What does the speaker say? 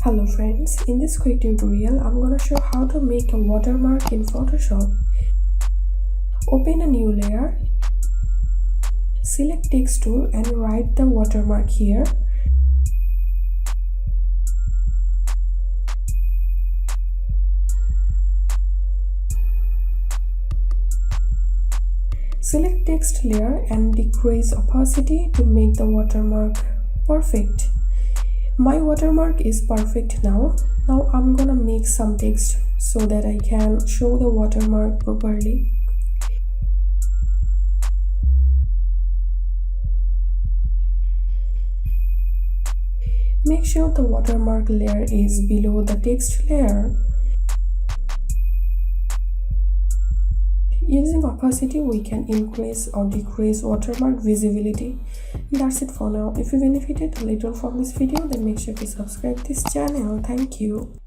Hello friends, in this quick tutorial I'm gonna show how to make a watermark in Photoshop. Open a new layer, select text tool and write the watermark here. Select text layer and decrease opacity to make the watermark perfect. My watermark is perfect now. Now I'm gonna make some text so that I can show the watermark properly. Make sure the watermark layer is below the text layer. Using opacity, we can increase or decrease watermark visibility. That's it for now. If you benefited a little from this video, then make sure to subscribe this channel. Thank you.